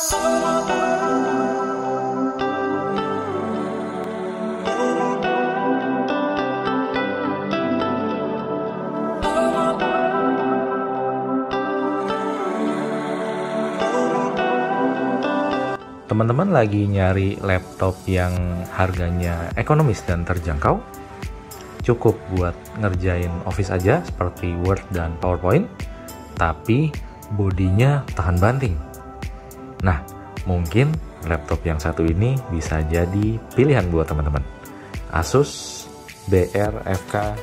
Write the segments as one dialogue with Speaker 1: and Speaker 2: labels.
Speaker 1: Teman-teman lagi nyari laptop yang harganya ekonomis dan terjangkau, cukup buat ngerjain Office aja seperti Word dan PowerPoint, tapi bodinya tahan banting. Nah, mungkin laptop yang satu ini bisa jadi pilihan buat teman-teman. Asus BR-FK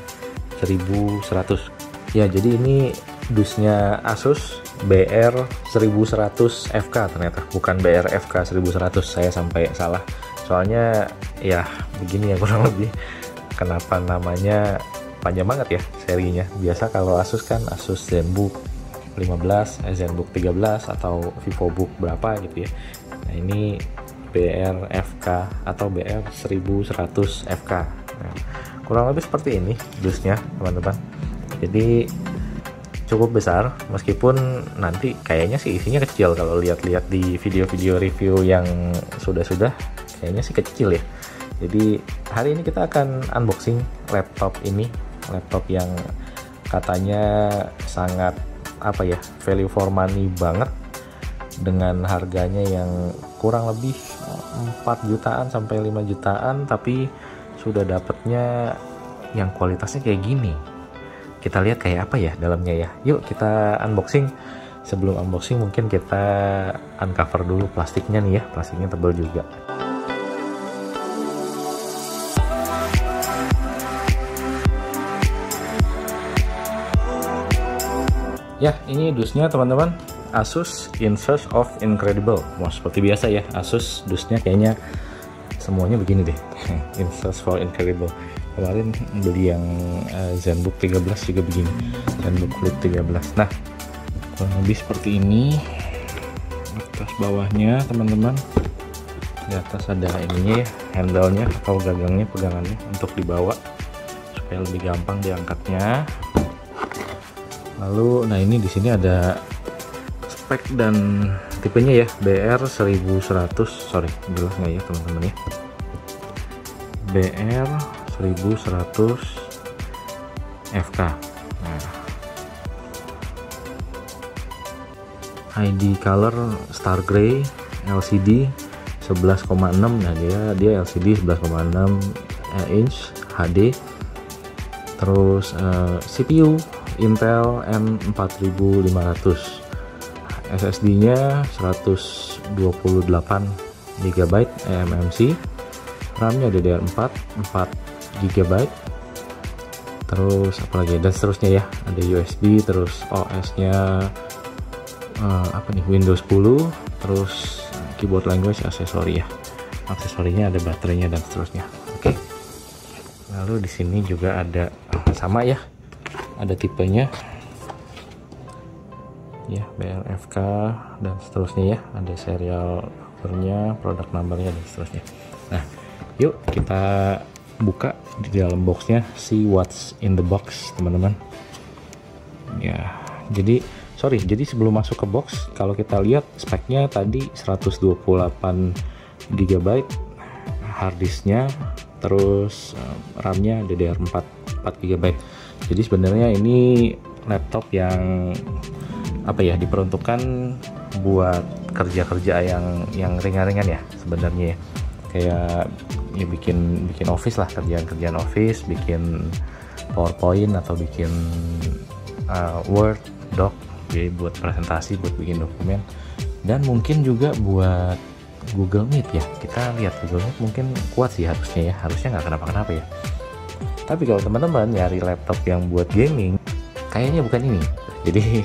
Speaker 1: 1100. Ya, jadi ini dusnya Asus BR1100FK ternyata, bukan BR-FK 1100. Saya sampai salah. Soalnya ya begini ya kurang lebih. Kenapa namanya panjang banget ya serinya. Biasa kalau Asus kan Asus ZenBook 15, ZenBook 13 atau VivoBook berapa gitu ya. Nah, ini BR-FK atau BR1100FK. Nah, kurang lebih seperti ini dusnya, teman-teman. Jadi cukup besar, meskipun nanti kayaknya sih isinya kecil. Kalau lihat-lihat di video-video review yang sudah-sudah, kayaknya sih kecil ya. Jadi hari ini kita akan unboxing laptop ini, laptop yang katanya sangat value for money banget, dengan harganya yang kurang lebih 4 jutaan sampai 5 jutaan, tapi sudah dapatnya yang kualitasnya kayak gini. Kita lihat kayak apa ya dalamnya ya. Yuk kita unboxing. Sebelum unboxing mungkin kita uncover dulu plastiknya nih ya. Plastiknya tebal juga. Ya, ini dusnya teman-teman. Asus In Search of Incredible. Wah, seperti biasa ya. Asus dusnya kayaknya semuanya begini deh. In Search for Incredible. Kemarin beli yang ZenBook 13 juga begini, ZenBook Flip 13. Nah, kurang lebih seperti ini atas bawahnya teman-teman. Di atas ada ininya ya, handle-nya atau gagangnya, pegangannya untuk dibawa supaya lebih gampang diangkatnya. Lalu nah ini di sini ada spek dan tipenya ya, BR1100. Sorry, jelas nggak ya teman-teman ya? BR1100 FK. Nah, ID color Star Gray, LCD 11,6. Nah, dia LCD 11,6 inch HD. Terus CPU Intel M4500. SSD-nya 128 GB eMMC. RAM-nya DDR4 4 GB. Terus apalagi, dan seterusnya ya, ada USB, terus OS-nya Windows 10, terus keyboard language, aksesori ya. Aksesorinya ada baterainya dan seterusnya. Oke. Lalu di sini juga ada sama ya. Ada tipenya. Ya, BR-FK dan seterusnya ya. Ada serial numbernya, produk numbernya dan seterusnya. Nah, yuk kita buka di dalam boxnya, see what's in the box teman-teman. Ya, jadi sebelum masuk ke box, kalau kita lihat speknya tadi 128 GB harddisknya, terus RAM-nya DDR4 4 GB. Jadi sebenarnya ini laptop yang diperuntukkan buat kerja-kerja yang ringan-ringan ya sebenarnya ya. Kayak ya bikin Office lah, kerjaan Office, bikin PowerPoint atau bikin Word doc, jadi buat presentasi, buat bikin dokumen, dan mungkin juga buat Google Meet ya. Kita lihat Google Meet mungkin kuat sih harusnya nggak kenapa-kenapa ya. Tapi kalau teman-teman nyari laptop yang buat gaming, kayaknya bukan ini. Jadi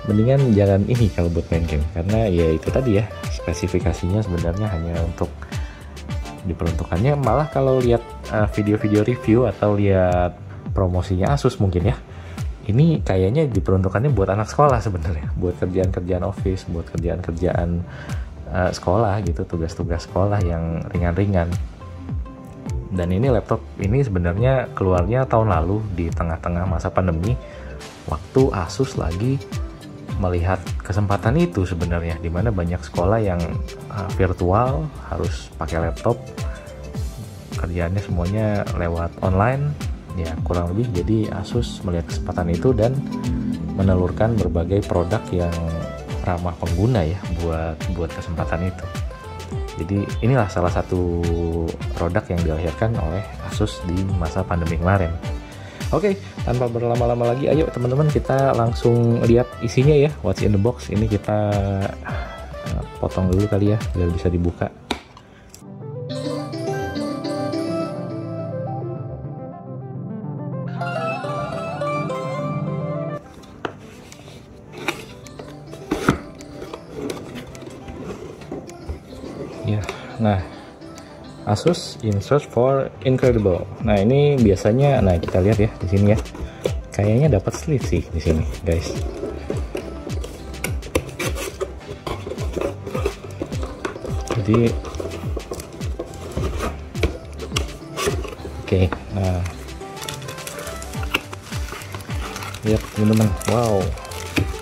Speaker 1: mendingan jangan ini kalau buat main game, karena ya itu tadi ya, spesifikasinya sebenarnya hanya untuk diperuntukannya. Malah kalau lihat video-video review atau lihat promosinya Asus mungkin ya, ini kayaknya diperuntukannya buat anak sekolah sebenarnya, buat kerjaan-kerjaan Office, buat kerjaan-kerjaan sekolah gitu, tugas-tugas sekolah yang ringan-ringan. Dan ini laptop ini sebenarnya keluarnya tahun lalu di tengah-tengah masa pandemi, waktu Asus lagi melihat kesempatan itu sebenarnya, dimana banyak sekolah yang virtual harus pakai laptop, kerjaannya semuanya lewat online ya, kurang lebih. Jadi Asus melihat kesempatan itu dan menelurkan berbagai produk yang ramah pengguna ya buat kesempatan itu. Jadi inilah salah satu produk yang dilahirkan oleh Asus di masa pandemi kemarin. Oke, tanpa berlama-lama lagi, ayo teman-teman kita langsung lihat isinya ya, what's in the box. Ini kita potong dulu kali ya, biar bisa dibuka. Ya, nah, Asus in search for incredible. Nah, ini biasanya, nah kita lihat ya di sini ya. Kayaknya dapat sleeve sih di sini, guys. Jadi oke, nah. Lihat teman-teman. Wow.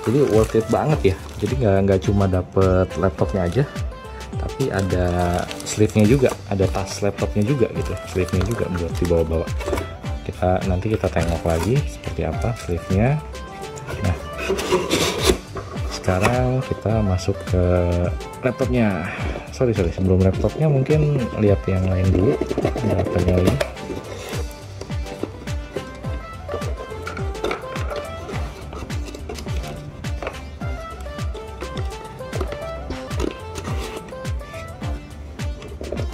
Speaker 1: Jadi worth it banget ya. Jadi nggak cuma dapet laptopnya aja, tapi ada sleeve-nya juga, ada tas laptopnya juga gitu, sleeve-nya juga buat dibawa-bawa. Nanti kita tengok lagi seperti apa sleeve-nya. Nah, sekarang kita masuk ke laptopnya. Sorry, sebelum laptopnya mungkin lihat yang lain dulu, laptopnya lain.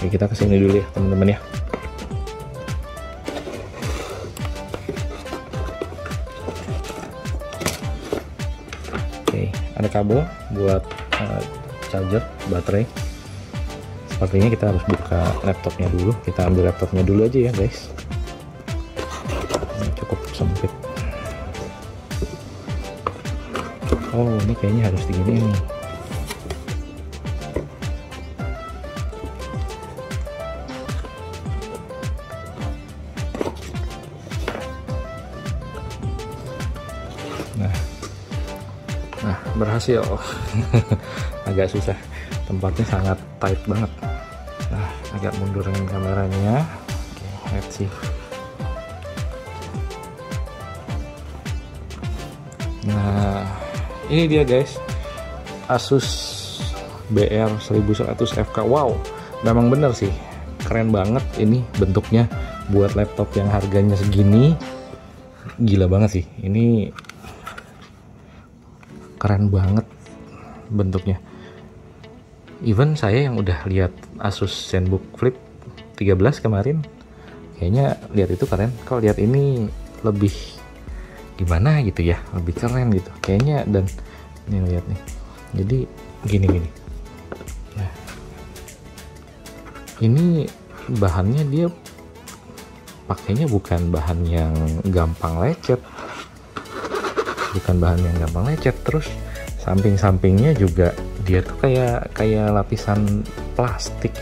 Speaker 1: Oke, kita kesini dulu ya teman-teman ya. Oke, ada kabel buat charger baterai. Sepertinya kita harus buka laptopnya dulu. Kita ambil laptopnya dulu aja ya guys. Ini cukup sempit. Oh, ini kayaknya harus digini nih. Nah, berhasil. Agak susah, tempatnya sangat tight banget. Nah, agak mundurin kameranya. Oke, let's see. Nah, ini dia guys, Asus BR1100FK. Wow, memang bener sih, keren banget ini bentuknya. Buat laptop yang harganya segini, gila banget sih. Ini keren banget bentuknya. Even saya yang udah lihat Asus ZenBook Flip 13 kemarin, kayaknya lihat itu keren. Kalau lihat ini lebih gimana gitu ya, lebih keren gitu kayaknya. Dan ini lihat nih, jadi gini. Nah, ini bahannya dia pakainya bukan bahan yang gampang lecet. Terus samping-sampingnya juga dia tuh kayak lapisan plastik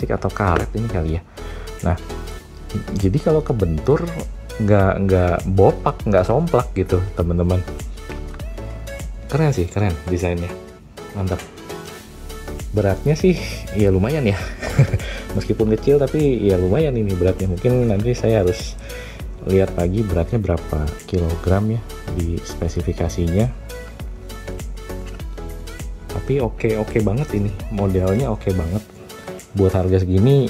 Speaker 1: atau karet ini kali ya. Nah, jadi kalau kebentur nggak bopak, nggak somplak gitu teman-teman. Keren desainnya, mantap. Beratnya sih ya lumayan ya. Meskipun kecil tapi ya lumayan ini beratnya. Mungkin nanti saya harus lihat lagi beratnya berapa kilogram ya di spesifikasinya. Tapi oke banget ini, modelnya oke banget. Buat harga segini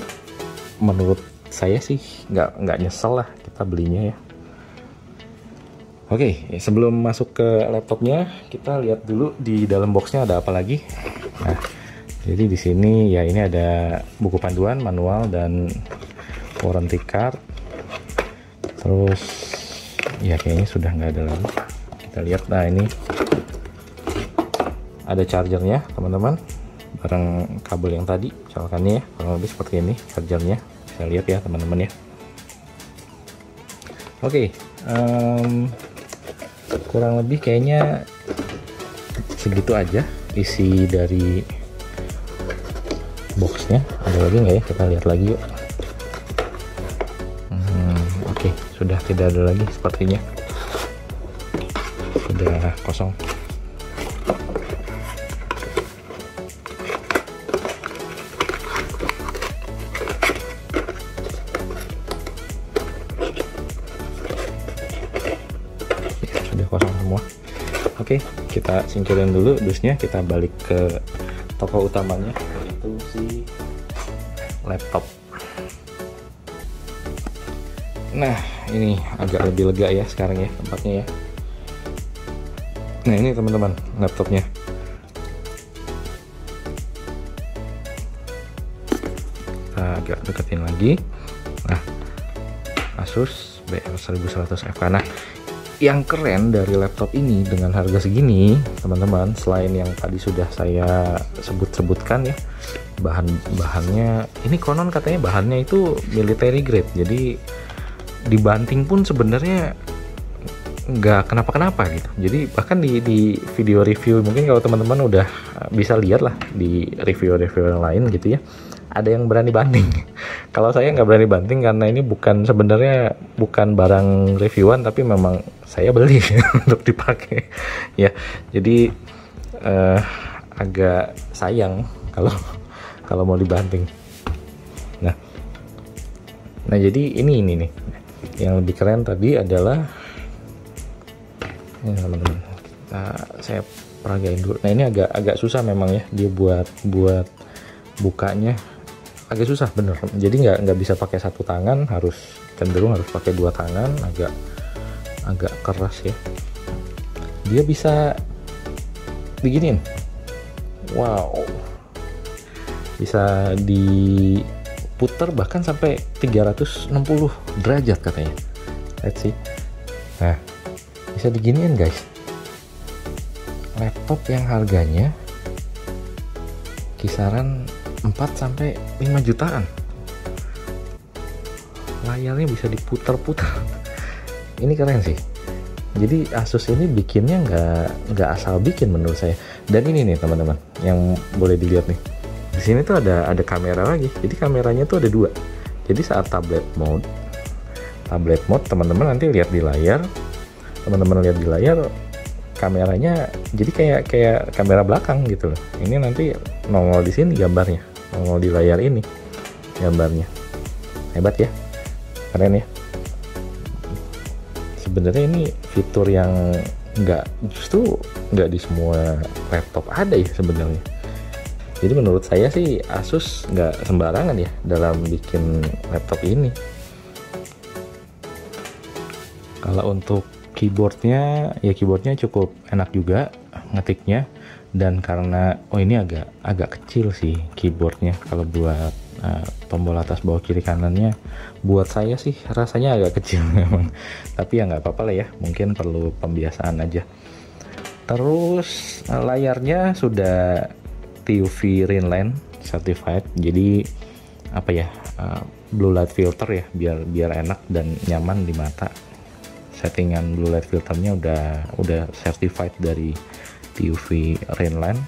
Speaker 1: menurut saya sih nggak nyesel lah kita belinya ya. Oke, sebelum masuk ke laptopnya, kita lihat dulu di dalam boxnya ada apa lagi. Nah, jadi di sini ya ini ada buku panduan, manual, dan warranty card. Terus ya kayaknya sudah nggak ada lagi. Kita lihat, nah ini ada chargernya teman-teman, bareng kabel yang tadi colokannya ya, kurang lebih seperti ini chargernya. Bisa lihat ya teman-teman ya. Oke, kurang lebih kayaknya segitu aja isi dari boxnya. Ada lagi nggak ya, kita lihat lagi yuk. Oke, sudah tidak ada lagi sepertinya, sudah kosong. kita singkirin dulu dusnya, kita balik ke toko utamanya, yaitu si laptop. Nah, ini agak lebih lega ya sekarang ya tempatnya ya. Nah, ini teman-teman laptopnya. Kita agak deketin lagi. Nah, Asus BL1100FK. Nah, yang keren dari laptop ini dengan harga segini, teman-teman, selain yang tadi sudah saya sebutkan ya, bahannya ini konon katanya bahannya itu military grade, jadi dibanting pun sebenarnya nggak kenapa-kenapa gitu. Jadi bahkan di video review, mungkin kalau teman-teman udah bisa lihat lah di review-review yang lain gitu ya, ada yang berani banting. Kalau saya nggak berani banting karena ini sebenarnya bukan barang reviewan, tapi memang saya beli untuk dipakai ya. Jadi agak sayang kalau mau dibanting. Nah jadi ini nih yang lebih keren tadi adalah ini teman-teman. Saya peragain dulu. Nah ini agak susah memang ya, dia buat bukanya agak susah bener. Jadi nggak bisa pakai satu tangan, cenderung harus pakai dua tangan, agak keras ya. Dia bisa diginiin, wow, bisa diputar bahkan sampai 360 derajat katanya. Let's see. Nah, bisa diginiin guys. Laptop yang harganya kisaran 4-5 jutaan. Layarnya bisa diputar-putar. Ini keren sih. Jadi Asus ini bikinnya nggak asal bikin menurut saya. Dan ini nih teman-teman, yang boleh dilihat nih. Di sini tuh ada kamera lagi. Jadi kameranya tuh ada 2. Jadi saat tablet mode teman-teman nanti lihat di layar. Kameranya jadi kayak kamera belakang gitu loh. Ini nanti nongol di sini gambarnya, nongol di layar ini gambarnya. Hebat ya, keren ya. Sebenarnya ini fitur yang justru nggak di semua laptop ada ya sebenarnya. Jadi menurut saya sih Asus nggak sembarangan ya dalam bikin laptop ini. Kalau untuk keyboardnya cukup enak juga ngetiknya, dan karena ini agak kecil sih keyboardnya. Kalau buat tombol atas bawah kiri kanannya buat saya sih rasanya agak kecil memang, tapi ya nggak apa-apa lah ya, mungkin perlu pembiasaan aja. Terus layarnya sudah TUV Rainline certified, jadi blue light filter ya, biar enak dan nyaman di mata. Settingan blue light filternya udah certified dari TUV Rainline.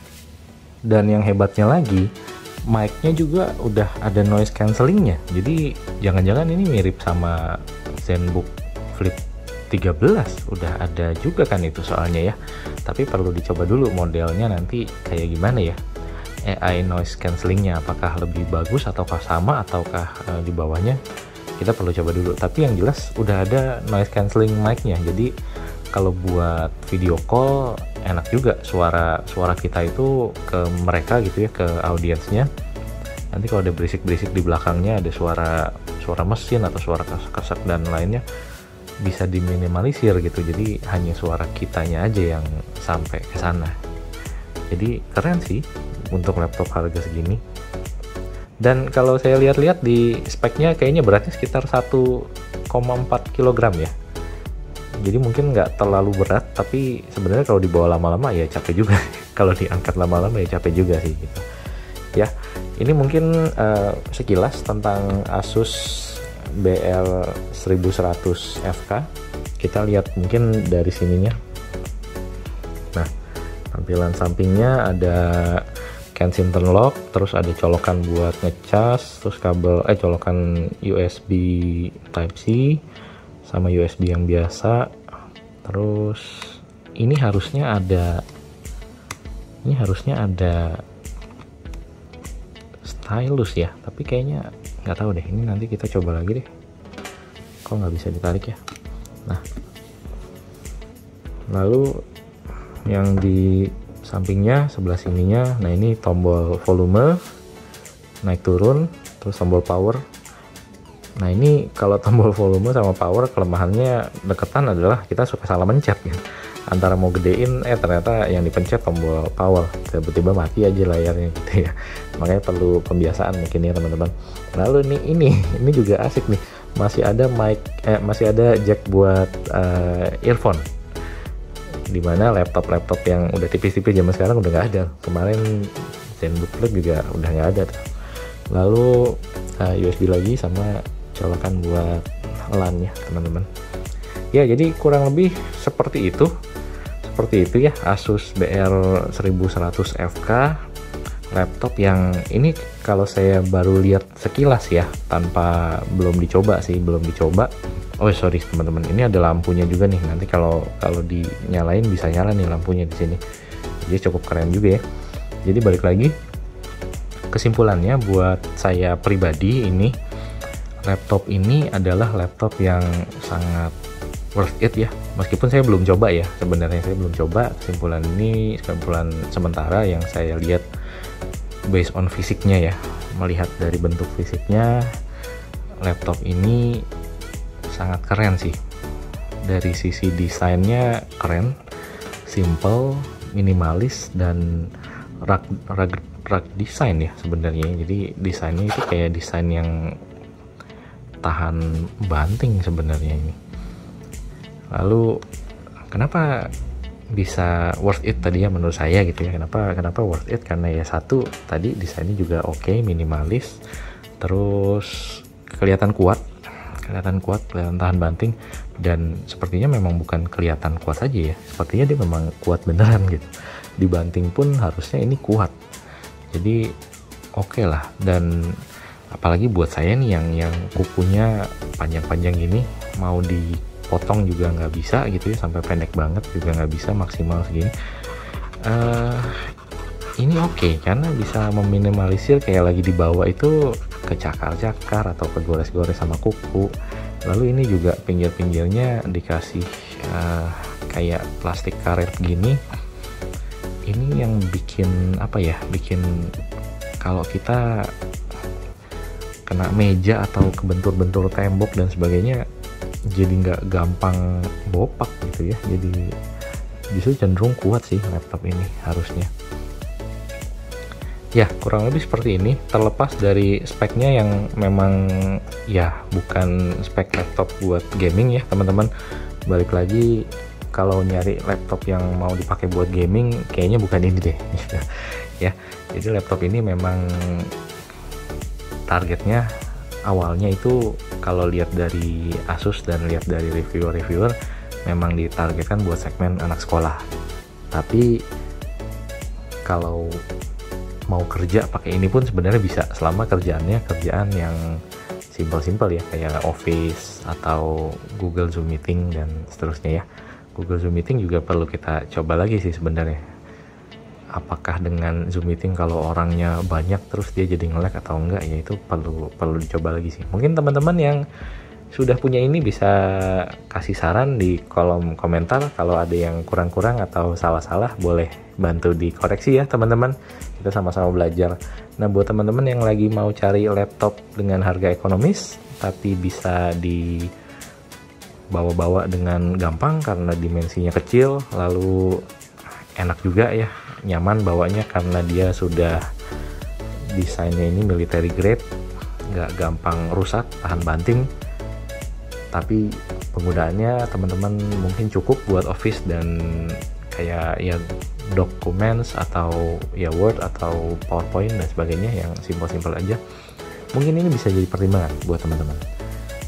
Speaker 1: Dan yang hebatnya lagi, mic-nya juga udah ada noise cancellingnya. Jadi jangan-jangan ini mirip sama ZenBook Flip 13, udah ada juga kan itu soalnya ya. Tapi perlu dicoba dulu modelnya nanti kayak gimana ya, AI noise cancellingnya apakah lebih bagus ataukah sama, ataukah di bawahnya, kita perlu coba dulu. Tapi yang jelas udah ada noise cancelling mic-nya, jadi kalau buat video call enak juga suara kita itu ke mereka gitu ya, ke audiensnya. Nanti kalau ada berisik-berisik di belakangnya, ada suara mesin atau suara kasak dan lainnya, bisa diminimalisir gitu. Jadi hanya suara kitanya aja yang sampai ke sana. Jadi keren sih untuk laptop harga segini. Dan kalau saya lihat-lihat di speknya kayaknya beratnya sekitar 1,4 kg ya. Jadi mungkin nggak terlalu berat, tapi sebenarnya kalau dibawa lama-lama ya capek juga. Kalau diangkat lama-lama ya capek juga sih gitu. Ya, ini mungkin sekilas tentang Asus BL1100FK. Kita lihat mungkin dari sininya. Nah, tampilan sampingnya ada Kensington lock, terus ada colokan buat ngecas, terus colokan USB Type-C sama USB yang biasa. Terus ini harusnya ada stylus ya, tapi kayaknya nggak tahu deh. Ini nanti kita coba lagi deh. Kok nggak bisa ditarik ya? Nah, lalu yang di sampingnya sebelah sininya. Nah ini tombol volume naik turun, terus tombol power. Nah ini kalau tombol volume sama power kelemahannya deketan adalah kita suka salah mencet ya. Antara mau gedein ternyata yang dipencet tombol power, tiba-tiba mati aja layarnya gitu ya. Makanya perlu pembiasaan mungkin ya teman-teman. Lalu ini juga asik nih, masih ada masih ada jack buat earphone, dimana laptop yang udah tipis-tipis zaman sekarang udah nggak ada. Kemarin ZenBook Flip juga udah nggak ada tuh. Lalu USB lagi sama colokan buat LAN ya teman-teman. Ya jadi kurang lebih seperti itu ya Asus BR1100 FK, laptop yang ini kalau saya baru lihat sekilas ya, belum dicoba. Oh sorry teman-teman, ini ada lampunya juga nih, nanti kalau dinyalain bisa nyala nih lampunya di sini. Jadi cukup keren juga ya. Jadi balik lagi, kesimpulannya buat saya pribadi, ini laptop ini adalah laptop yang sangat worth it ya, meskipun saya belum coba ya. Sebenarnya saya belum coba. Kesimpulan sementara yang saya lihat based on fisiknya ya, melihat dari bentuk fisiknya, laptop ini sangat keren sih. Dari sisi desainnya keren, simple, minimalis, dan rugged design ya sebenarnya. Jadi desainnya itu kayak desain yang tahan banting sebenarnya ini. Lalu kenapa bisa worth it tadi ya menurut saya gitu ya. Kenapa worth it? Karena ya satu tadi desainnya juga oke, minimalis, terus kelihatan kuat, kelihatan tahan banting, dan sepertinya memang bukan kelihatan kuat saja ya, sepertinya dia memang kuat beneran gitu. Dibanting pun harusnya ini kuat. Jadi oke lah. Dan apalagi buat saya nih yang kukunya panjang-panjang gini, mau dipotong juga nggak bisa gitu ya, sampai pendek banget juga nggak bisa, maksimal segini. Ini oke, karena bisa meminimalisir kayak lagi dibawa itu kecakar-cakar atau kegores-gores sama kuku. Lalu ini juga pinggir-pinggirnya dikasih kayak plastik karet gini. Ini yang bikin bikin kalau kita kena meja atau kebentur-bentur tembok dan sebagainya jadi nggak gampang bopak gitu ya. Jadi justru cenderung kuat sih laptop ini harusnya. Ya kurang lebih seperti ini, terlepas dari speknya yang memang ya bukan spek laptop buat gaming ya teman-teman. Balik lagi, kalau nyari laptop yang mau dipakai buat gaming kayaknya bukan ini deh ya. Jadi laptop ini memang targetnya awalnya itu, kalau lihat dari Asus dan lihat dari reviewer memang ditargetkan buat segmen anak sekolah. Tapi kalau mau kerja pakai ini pun sebenarnya bisa, selama kerjaan yang simple ya, kayak Office atau Google Zoom Meeting dan seterusnya ya. Google Zoom Meeting juga perlu kita coba lagi sih sebenarnya. Apakah dengan Zoom Meeting kalau orangnya banyak terus dia jadi nge-lag atau enggak ya, itu perlu dicoba lagi sih. Mungkin teman-teman yang sudah punya ini bisa kasih saran di kolom komentar. Kalau ada yang kurang-kurang atau salah-salah boleh bantu dikoreksi ya teman-teman. Kita sama-sama belajar. Nah buat teman-teman yang lagi mau cari laptop dengan harga ekonomis tapi bisa dibawa-bawa dengan gampang karena dimensinya kecil, lalu enak juga ya, nyaman bawanya karena dia sudah desainnya ini military grade, nggak gampang rusak, tahan banting. Tapi penggunaannya teman-teman mungkin cukup buat Office dan kayak ya documents atau ya Word atau PowerPoint dan sebagainya yang simple-simple aja. Mungkin ini bisa jadi pertimbangan buat teman-teman.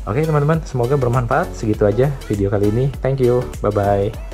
Speaker 1: Oke teman-teman, semoga bermanfaat. Segitu aja video kali ini. Thank you, bye-bye.